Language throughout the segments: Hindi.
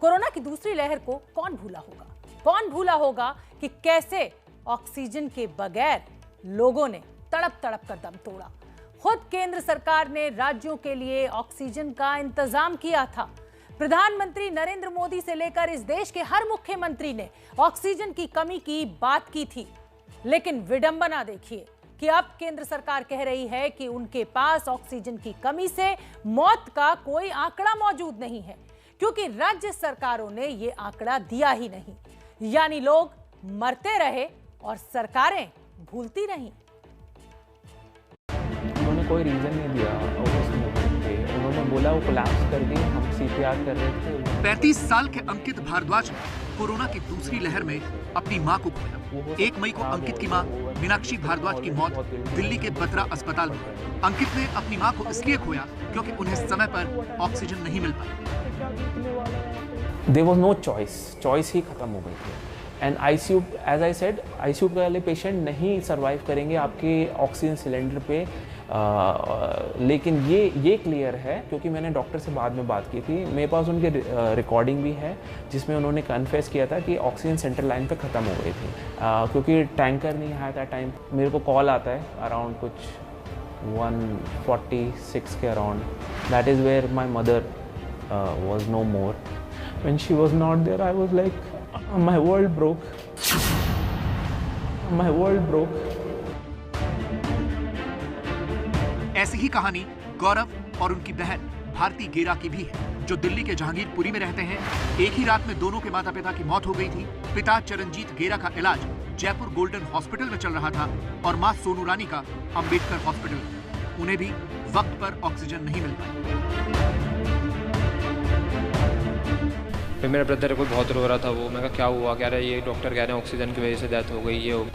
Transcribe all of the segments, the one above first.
कोरोना की दूसरी लहर को कौन भूला होगा? कौन भूला होगा कि कैसे ऑक्सीजन के बगैर लोगों ने तड़प तड़प कर दम तोड़ा। खुद केंद्र सरकार ने राज्यों के लिए ऑक्सीजन का इंतजाम किया था। प्रधानमंत्री नरेंद्र मोदी से लेकर इस देश के हर मुख्यमंत्री ने ऑक्सीजन की कमी की बात की थी। लेकिन विडंबना देखिए कि अब केंद्र सरकार कह रही है कि उनके पास ऑक्सीजन की कमी से मौत का कोई आंकड़ा मौजूद नहीं है, क्योंकि राज्य सरकारों ने यह आंकड़ा दिया ही नहीं। यानी लोग मरते रहे और सरकारें भूलती रहीं। उन्होंने कोई रीजन नहीं दिया उस मोमेंट पे। उन्होंने बोला वो कोलैप्स कर दी, हम सीपीआर कर रहे थे। 35 साल के अंकित भारद्वाज ने कोरोना की दूसरी लहर में अपनी मां को खोया। 1 मई को अंकित की मां मीनाक्षी भारद्वाज की मौत दिल्ली के बत्रा अस्पताल में। अंकित ने अपनी मां को इसलिए खोया क्योंकि उन्हें समय पर ऑक्सीजन नहीं मिल पाई। देयर वाज नो चॉइस ही खत्म हो गई थी। And ICU, as I said, ICU वाले पेशेंट नहीं सरवाइव करेंगे आपके ऑक्सीजन सिलेंडर पे। लेकिन ये क्लियर है, क्योंकि मैंने डॉक्टर से बाद में बात की थी, मेरे पास उनके रिकॉर्डिंग भी है जिसमें उन्होंने कन्फेस किया था कि ऑक्सीजन सेंट्रल लाइन पे ख़त्म हो गई थी, क्योंकि टैंकर नहीं आया था टाइम। मेरे को कॉल आता है अराउंड कुछ 146 के around. That is where my mother was no more. When she was not there I was like my world broke, my world broke. ऐसी ही कहानी गौरव और उनकी बहन भारती गेरा की भी है, जो दिल्ली के जहांगीरपुरी में रहते हैं। एक ही रात में दोनों के माता पिता की मौत हो गई थी। पिता चरणजीत गेरा का इलाज जयपुर गोल्डन हॉस्पिटल में चल रहा था और मां सोनू रानी का अंबेडकर हॉस्पिटल में। उन्हें भी वक्त पर ऑक्सीजन नहीं मिल पाई। फिर मेरे ब्रदर को बहुत रो रहा था वो। मैं कहा क्या हुआ? कह रहा है ये डॉक्टर कह रहे हैं ऑक्सीजन की वजह से डेथ हो गई, ये हो गई।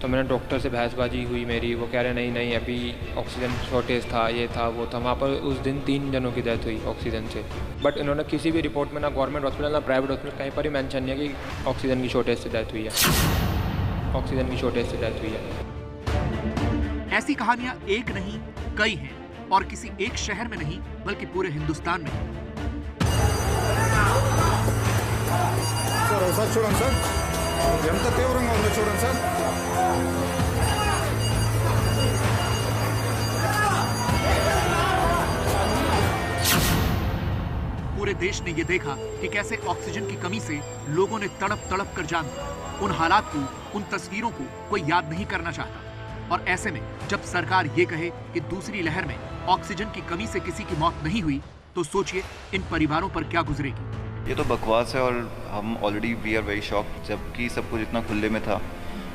तो मैंने डॉक्टर से बहसबाजी हुई मेरी। वो कह रहे नहीं अभी ऑक्सीजन शॉर्टेज था, ये था वो था। वहाँ पर उस दिन 3 जनों की डेथ हुई ऑक्सीजन से। बट इन्होंने किसी भी रिपोर्ट में, ना गवर्नमेंट हॉस्पिटल ना प्राइवेट हॉस्पिटल, कहीं पर ही मेंशन नहीं है कि ऑक्सीजन की शॉर्टेज से डेथ हुई है। ऑक्सीजन की शॉर्टेज से डेथ हुई है। ऐसी कहानियां एक नहीं कई हैं, और किसी एक शहर में नहीं बल्कि पूरे हिंदुस्तान में है। సార్ చూడండి సార్, ఎంత తీవ్రంగా ఉందో చూడండి సార్। पूरे देश ने यह देखा कि कैसे ऑक्सीजन की कमी से लोगों ने तड़प तड़प कर जान दी। उन हालात को, उन तस्वीरों को कोई याद नहीं करना चाहता। और ऐसे में जब सरकार ये कहे कि दूसरी लहर में ऑक्सीजन की कमी से किसी की मौत नहीं हुई, तो सोचिए इन परिवारों पर क्या गुजरेगी। ये तो बकवास है और हम already we are very shock. जबकि सब कुछ इतना खुले में था,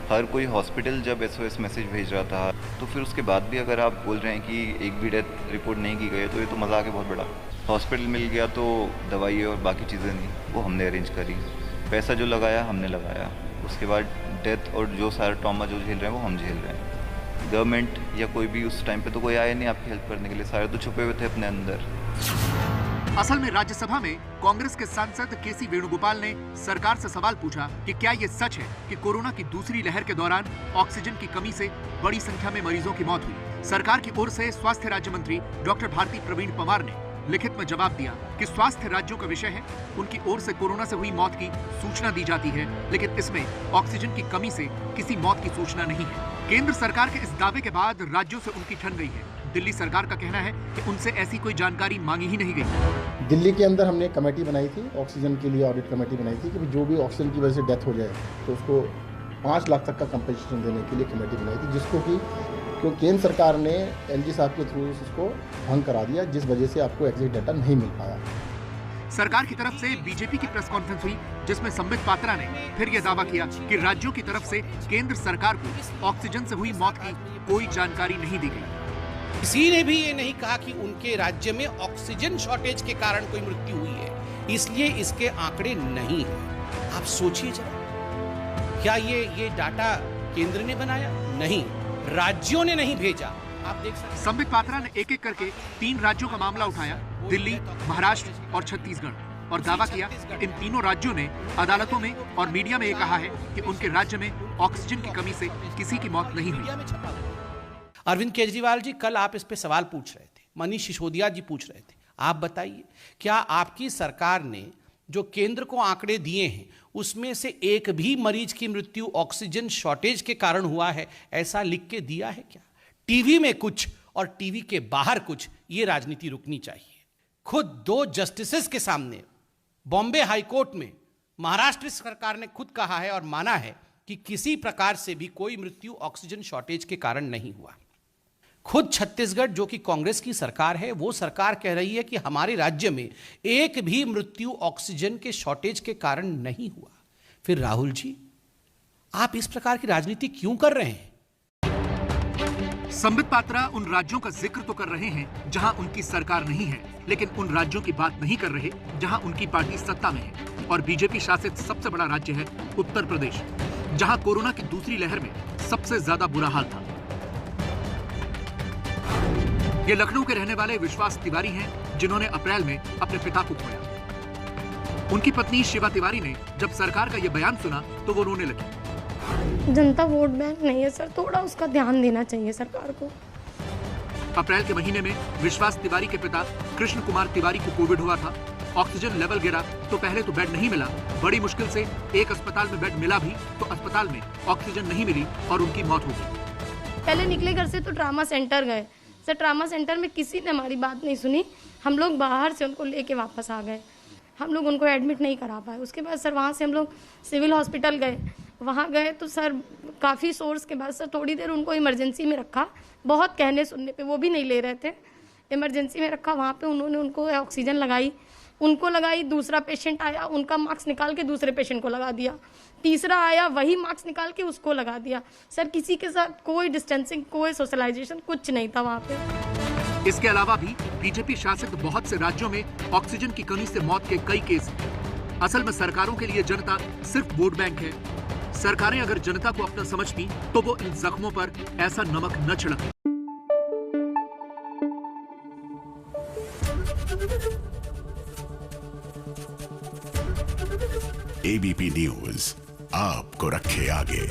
हर कोई हॉस्पिटल जब SOS मैसेज भेज रहा था, तो फिर उसके बाद भी अगर आप बोल रहे हैं कि एक भी डेथ रिपोर्ट नहीं की गई, तो ये तो मजाक है बहुत बड़ा। हॉस्पिटल मिल गया तो दवाई और बाकी चीज़ें नहीं, वो हमने अरेंज करी। पैसा जो लगाया हमने लगाया, उसके बाद डेथ और जो सारा ट्रॉमा जो झेल रहे हैं वो हम झेल रहे हैं। गवर्नमेंट या कोई भी उस टाइम पे तो कोई आया नहीं आपकी हेल्प करने के लिए, सारे तो छुपे हुए थे अपने अंदर। असल में राज्यसभा में कांग्रेस के सांसद केसी वेणुगोपाल ने सरकार से सवाल पूछा कि क्या ये सच है कि कोरोना की दूसरी लहर के दौरान ऑक्सीजन की कमी से बड़ी संख्या में मरीजों की मौत हुई। सरकार की ओर से स्वास्थ्य राज्य मंत्री डॉक्टर भारती प्रवीण पवार ने लिखित में जवाब दिया कि स्वास्थ्य राज्यों का विषय है, उनकी ओर से कोरोना से हुई मौत की सूचना दी जाती है, लेकिन इसमें ऑक्सीजन की कमी से किसी मौत की सूचना नहीं है। केंद्र सरकार के इस दावे के बाद राज्यों से उनकी ठन गई है। दिल्ली सरकार का कहना है कि उनसे ऐसी कोई जानकारी मांगी ही नहीं गई। दिल्ली के अंदर हमने कमेटी बनाई थी, ऑक्सीजन के लिए ऑडिट कमेटी बनाई थी कि जो भी ऑक्सीजन की वजह से डेथ हो जाए तो उसको 5 लाख तक का कंपनसेशन देने के लिए कमेटी बनाई थी, जिसको कि केंद्र सरकार ने LG साहब के थ्रू इसको भंग करा दिया, जिस वजह से आपको एग्जैक्ट डाटा नहीं मिल पाया। सरकार की तरफ से बीजेपी की प्रेस कॉन्फ्रेंस हुई, जिसमें संबित पात्रा ने फिर यह दावा किया कि राज्यों की तरफ से केंद्र सरकार को ऑक्सीजन से हुई मौत की कोई जानकारी नहीं दी गई। किसी ने भी ये नहीं कहा कि उनके राज्य में ऑक्सीजन शॉर्टेज के कारण कोई मृत्यु हुई है, इसलिए इसके आंकड़े नहीं है। आप सोचिए जरा, क्या ये डाटा केंद्र ने बनाया? नहीं, राज्यों ने नहीं भेजा। आप देख सकते हैं। संबित पात्रा ने एक एक करके 3 राज्यों का मामला उठाया, दिल्ली, महाराष्ट्र और छत्तीसगढ़, और दावा किया कि इन तीनों राज्यों ने अदालतों में और मीडिया में यह कहा है कि उनके राज्य में ऑक्सीजन की कमी से किसी की मौत नहीं हुई। अरविंद केजरीवाल जी, कल आप इस पे सवाल पूछ रहे थे, मनीष सिसोदिया जी पूछ रहे थे। आप बताइए, क्या आपकी सरकार ने जो केंद्र को आंकड़े दिए हैं उसमें से एक भी मरीज की मृत्यु ऑक्सीजन शॉर्टेज के कारण हुआ है ऐसा लिख के दिया है क्या? टीवी में कुछ और टीवी के बाहर कुछ, ये राजनीति रुकनी चाहिए। खुद 2 जस्टिसेस के सामने बॉम्बे हाईकोर्ट में महाराष्ट्र सरकार ने खुद कहा है और माना है कि किसी प्रकार से भी कोई मृत्यु ऑक्सीजन शॉर्टेज के कारण नहीं हुआ। खुद छत्तीसगढ़ जो कि कांग्रेस की सरकार है, वो सरकार कह रही है कि हमारे राज्य में एक भी मृत्यु ऑक्सीजन के शॉर्टेज के कारण नहीं हुआ। फिर राहुल जी, आप इस प्रकार की राजनीति क्यों कर रहे हैं? संबित पात्रा उन राज्यों का जिक्र तो कर रहे हैं जहां उनकी सरकार नहीं है, लेकिन उन राज्यों की बात नहीं कर रहे जहां उनकी पार्टी सत्ता में है। और बीजेपी शासित सबसे बड़ा राज्य है उत्तर प्रदेश, जहां कोरोना की दूसरी लहर में सबसे ज्यादा बुरा हाल था। ये लखनऊ के रहने वाले विश्वास तिवारी हैं, जिन्होंने अप्रैल में अपने पिता को खोया। उनकी पत्नी शिवा तिवारी ने जब सरकार का ये बयान सुना तो वो रोने लगी। जनता वोट बैंक नहीं है सर, थोड़ा उसका ध्यान देना चाहिए सरकार को। अप्रैल के महीने में विश्वास तिवारी के पिता कृष्ण कुमार तिवारी को कोविड हुआ था। ऑक्सीजन लेवल गिरा तो पहले तो बेड नहीं मिला, बड़ी मुश्किल से एक अस्पताल में बेड मिला भी तो अस्पताल में ऑक्सीजन नहीं मिली और उनकी मौत हो गई। पहले निकले घर से तो ट्रामा सेंटर गए सर, ट्रामा सेंटर में किसी ने हमारी बात नहीं सुनी, हम लोग बाहर से उनको लेके वापस आ गए, हम लोग उनको एडमिट नहीं करा पाए। उसके बाद सर वहाँ से हम लोग सिविल हॉस्पिटल गए, वहाँ गए तो सर काफ़ी सोर्स के बाद सर थोड़ी देर उनको इमरजेंसी में रखा, बहुत कहने सुनने पे वो भी नहीं ले रहे थे, इमरजेंसी में रखा। वहाँ पे उन्होंने उनको ऑक्सीजन लगाई, उनको लगाई, दूसरा पेशेंट आया, उनका मास्क निकाल के दूसरे पेशेंट को लगा दिया, तीसरा आया वही मास्क निकाल के उसको लगा दिया। सर किसी के साथ कोई डिस्टेंसिंग, कोई सोशलाइजेशन कुछ नहीं था वहाँ पे। इसके अलावा भी बीजेपी शासित बहुत से राज्यों में ऑक्सीजन की कमी से मौत के कई केस हैं। असल में सरकारों के लिए जनता सिर्फ वोट बैंक है। सरकारें अगर जनता को अपना समझती तो वो इन जख्मों पर ऐसा नमक न छिड़कती। एबीपी न्यूज आपको रखे आगे।